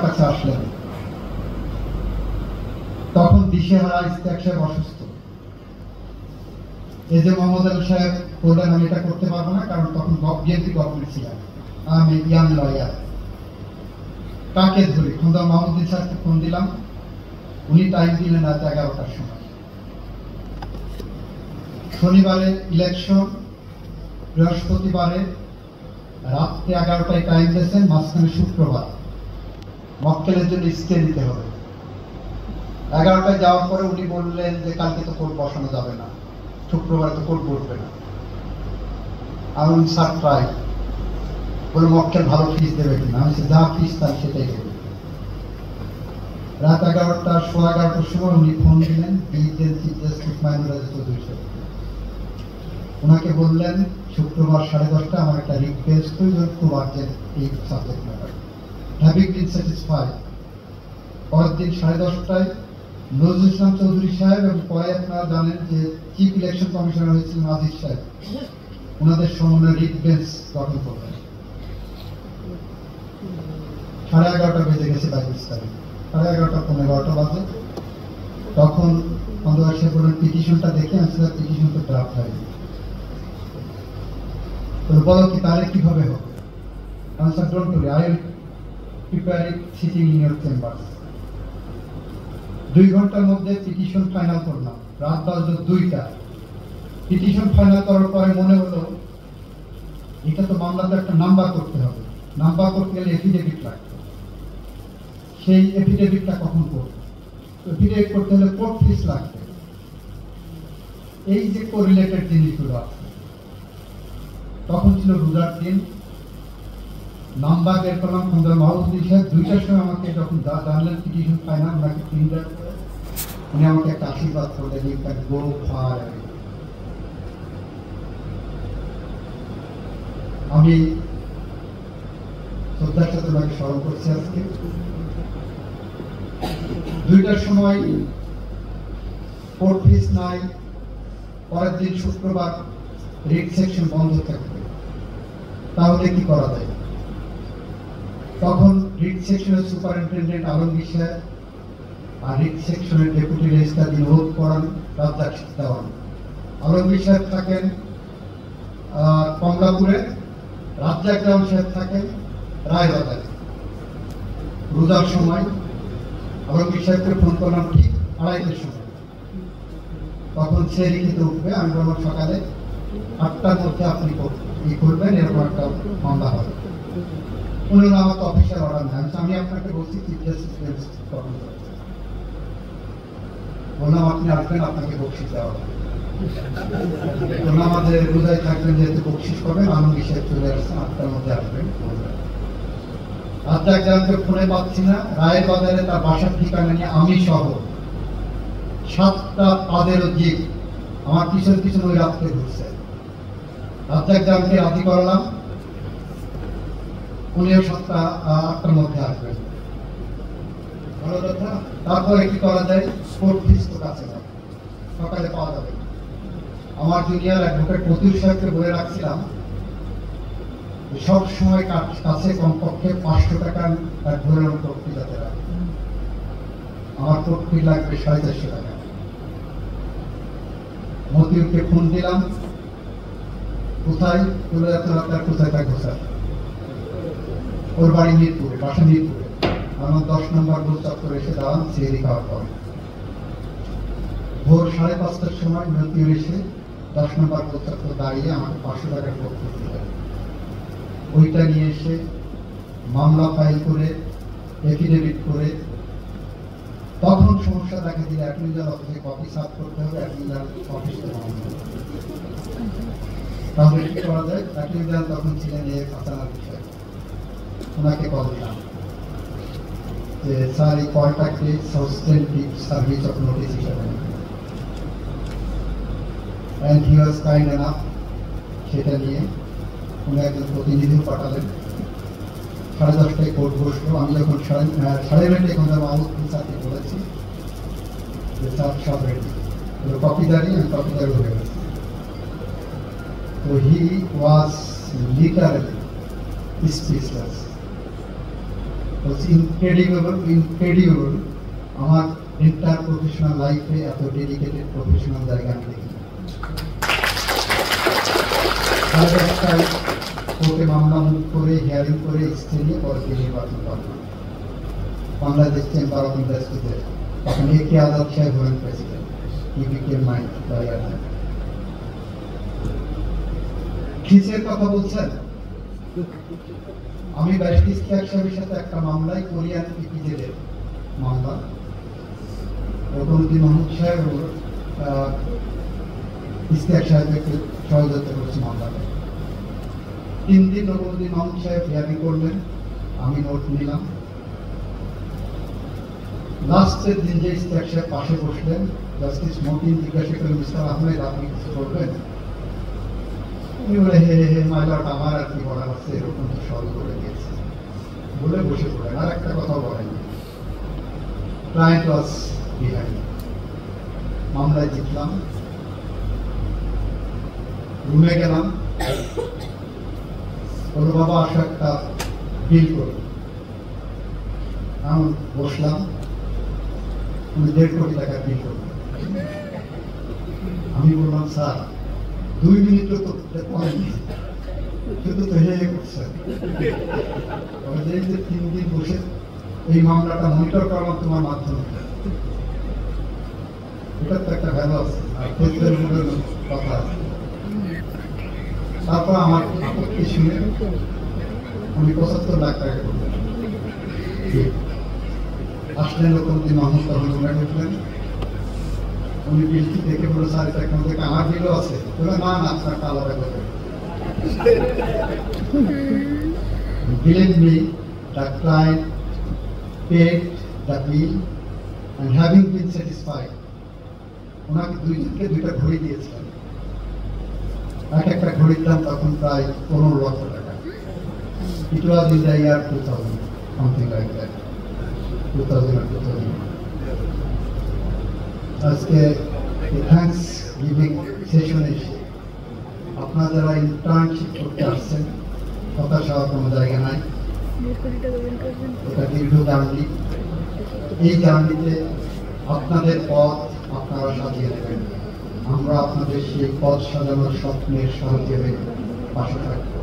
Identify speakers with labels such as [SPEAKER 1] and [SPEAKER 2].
[SPEAKER 1] কাছে আসলেন। তখন দিশেহারা ইস্তেক সাহেব অসুস্থ। এই যে মোহাম্মদ আলী সাহেব বললেন আমি এটা করতে পারবো না, কারণ তখন বিএনপি গভর্নমেন্ট ছিলাম, আমি ইয়াং লয়ার। কাকে ধরি? খন্দা মাহমুদ্দিন সাহেবকে ফোন দিলাম, উনি টাইম দিলেন রাত 11টার সময়। শনিবারে ইলেকশন, বৃহস্পতিবারে রাত্রে 11টায় টাইম দিয়েছেন, মাঝখানে শুক্রবার মক্কেলের জন্য স্টে নিতে হবে। 11টায় যাওয়ার পরে উনি বললেন যে কালকে তো কোর্ট বসানো যাবে না, শুক্রবার তো কোর্ট বসবে না। আমি স্যার ট্রাই বলে মক্কেল ভালো ফিস দেবে কিনা, আমি যা ফিস তার সেটাই দেবে। রাত 11টা, সোয়া 11টার সময় উনি ফোন দিলেন চিফ জাস্টিস মাইনুর রাজা চৌধুরী সাহেব। ওনাকে বললেন শুক্রবার 10:30 আমার একটা রিকোয়েস্ট প্রয়োজন, খুব আর্জেন্ট এই subject matter. Having been satisfied, পরের দিন 10:30টায় নজরুল ইসলাম চৌধুরী সাহেব এবং পরে আপনারা জানেন যে চিফ ইলেকশন কমিশনার হয়েছিলেন আজিজ সাহেব, ওনাদের সমন্বয়ে রিট বেঞ্চ গঠন করলেন। 11:30 বেজে গেছে 22 তারিখ, 11:15 বাজে। তখন খন্দকার সাহেব বললেন পিটিশনটা দেখে আমি স্যার পিটিশন তো ড্রাফট হয়নি, বলো কি তাহলে কিভাবে হবে? Answer don't worry, I will prepare it sitting in your chamber. 2 ঘন্টার মধ্যে পিটিশন ফাইনাল করলাম, রাত 2টা। পিটিশন ফাইনাল করার পরে মনে হলো এটা তো মামলাতে একটা নাম্বার করতে হবে, নাম্বার করতে গেলে এফিডেভিট লাগবে। সেই এফিডেভিটটা কখন করবো? এফিডেভিট করতে হলে কোর্ট ফিস লাগবে। এই যে কোরিলেটেড জিনিসগুলো আছে। তখন ছিল রোজার দিন, নাম্বার বের করলাম। খন্দকার মাহমুদ্দিন সাহেব 2টার সময় আমাকে যখন জানলেন পিটিশন ফাইনাল, ওনাকে প্রিন্টার করে উনি আমাকে একটা আশীর্বাদ করলেন, ইউ ক্যান গো ফার। আমি শ্রদ্ধার সাথে ওনাকে স্মরণ করছি। আজকে 2টার সময় কোর্ট ফিস নাই, পরের দিন শুক্রবার রিট সেকশন বন্ধ থাকবে, তাহলে কি করা যায়? তখন রিট সেকশনের সুপারিনটেন্ডেন্ট আলমগীর সাহেব আর রিট সেকশনের ডেপুটি রেজিস্ট্রার যিনি ওত করান রাজ্জাক দেওয়ান। আলমগীর সাহেব থাকেন কমলাপুরে, রাজ্জাক দেওয়ান সাহেব থাকেন রায়বাজারে। রোজার সময় আলমগীর সাহেবকে ফোন করলাম ঠিক 2:30টার সময়, তখন সে লিখিত উঠবে। আমি বললাম সকালে 8টার মধ্যে আপনি করবেন, এরকম একটা মামলা হবে। উনি আমার তো অফিসিয়াল অর্ডার নেন, আমি আপনাকে বলছি চিফ জাস্টিস বললাম আপনি আসবেন, আপনাকে বকশিস দেওয়া হবে। আমাদের রোজায় থাকবেন, যেহেতু বকশিস করবেন। আলমগীর সাহেব চলে আসছেন, 8টার মধ্যে আসবেন। রাজ্জাক জানকে ফোনে পাচ্ছি না, রায়ের বাজারে তার বাসার ঠিকানা নিয়ে আমি সহ 7টা পাদেরও জিপ আমার পিছন পিছন ওই রাত্রে ঘুরছে। রাজ্জাক জানকে রাজি করালাম, উনিও 7টা-8টার মধ্যে আসবেন। ভালো কথা। তারপরে কি করা যায়? কোর্ট ফিস তো কাছে না, সকালে পাওয়া যাবে। আমার জুনিয়র অ্যাডভোকেট মতিউর সাহেবকে বলে রাখছিলাম সব সময় কাছে কমপক্ষে 500 টাকার ধরে প্রক্রি যাতে রাখে। আমার প্রক্রি লাগবে 450 টাকা। মতিউরকে ফোন দিলাম, কোথায়? চলে যাচ্ছে রাস্তার কোথায় থাকবো স্যার? ওর বাড়ি মিরপুরে, বাসা মিরপুরে। আমার 10 নম্বর গোল চত্বরে এসে দাঁড়ান সিএরি খাওয়ার পর। ভোর 5:30টার সময় মতিউর এসে 10 নম্বর গোল চত্বর দাঁড়িয়ে আমাকে 500 টাকার প্রক্রি দিলেন। ওইটা নিয়ে এসে মামলা ফাইল করে এফিডেভিট করে, তখন সমস্যা দেখা দিলে অ্যাটর্নি জেনারেল অফিসে কপি সাব করতে হবে, অ্যাটর্নি জেনারেল অফিস থেকে মামলা। তাহলে কি করা যায়? অ্যাটর্নি জেনারেল তখন ছিলেন হাসান বিষয়, ওনাকে কল দিলাম যে স্যার এই কলটাকে সাবস্টেন্টিভ সার্ভিস অফ নোটিস হিসাবে, and he was kind enough সেটা নিয়ে উনি একজন প্রতিনিধি পাঠালেন। 10:30টায় কোর্ট বসলো। আমি যখন 9:30 এখন মাহমুদ্দিন স্যারকে বলেছি যে স্যার সব রেডি, কপিদারি আমি কপিদারি হয়ে গেছি। তো হি ওয়াজ লিটারালি স্পিচলেস। ইনক্রেডিবল। আমার এন্টার প্রফেশনাল লাইফে এত ডেডিকেটেড প্রফেশনাল জায়গা আমি দেখি। কোর্টে মামলা মুখ করে হিয়ারিং করে স্টে নিয়ে পরে নির্বাচন করলাম বাংলাদেশ চেম্বার অফ ইন্ডাস্ট্রিতে। তখন একে আজাদ সাহেব হলেন president. He became my lawyer. খিচের কথা বলছেন, আমি ব্যারিস্টার ইশতিয়াক সাহেবের সাথে একটা মামলায় কোরিয়ান ইপিজেডের মামলা, রকমউদ্দিন মাহমুদ সাহেব ইশতিয়াক সাহেবকে সহযোগিতা করেছি মামলাটা। 3 দিন রকমউদ্দিন মাহমুদ সাহেব হিয়ারিং করলেন, আমি নোট নিলাম। লাস্টের দিন যে ইশতিয়াক সাহেব পাশে বসলেন, জাস্টিস মতিন জিজ্ঞাসা করলেন, মিস্টার আহমেদ আপনি কিছু করবেন? উনি বলে হে হে মাই লর্ড, আমার আর কি বলার আছে, এরকম তো সলভ করে দিয়েছে বলে বসে পড়লেন, আর একটা কথা বলেন। ক্লায়েন্ট ওয়াজ বিহাইন্ড। মামলায় জিতলাম, রুমে গেলাম, বলল বাবা আসো একটা বিল করো। আমি বসলাম, উনি 1.5 কোটি টাকা বিল করবেন। আমি বললাম স্যার 2 মিনিট তো করতে পারেনি, শুধু তো হে করছেন। 3 দিন বসে এই মামলাটা মনিটর করলাম তোমার মাধ্যমে, এটা তো একটা ভ্যালু আছে, কথা আছে। তারপর আমার আপত্তি শুনে উনি 75 লাখ টাকা করলেন। আসলেন রকমউদ্দিন মাহমুদ, তখন উনাকে উঠলেন, উনি বিলটি দেখে বলে স্যার এটা এখান থেকে আমার বিলও আছে। বলে না না, আপনারটা আলাদা করে। Believe me, the client paid the bill and having been satisfied, ওনাকে 2জনকে 2টা ঘড়ি দিয়েছিলেন। একটা ঘড়ির দাম তখন প্রায় 15 লক্ষ টাকা। It was in the year 2000, something like that, 2000 or 2001। আজকে থ্যাঙ্কস গিভিং সেশনে এসে আপনারা যারা ইন্টার্নশিপ করতে আসছেন, হতাশ হওয়ার কোনো জায়গা নাই। এটা দীর্ঘ জার্নি, এই জার্নিতে আপনাদের পথ আপনারা সাজিয়ে দেবেন। আমরা আপনাদের সেই পথ সাজানোর স্বপ্নের সহযোগে পাশে থাকবো।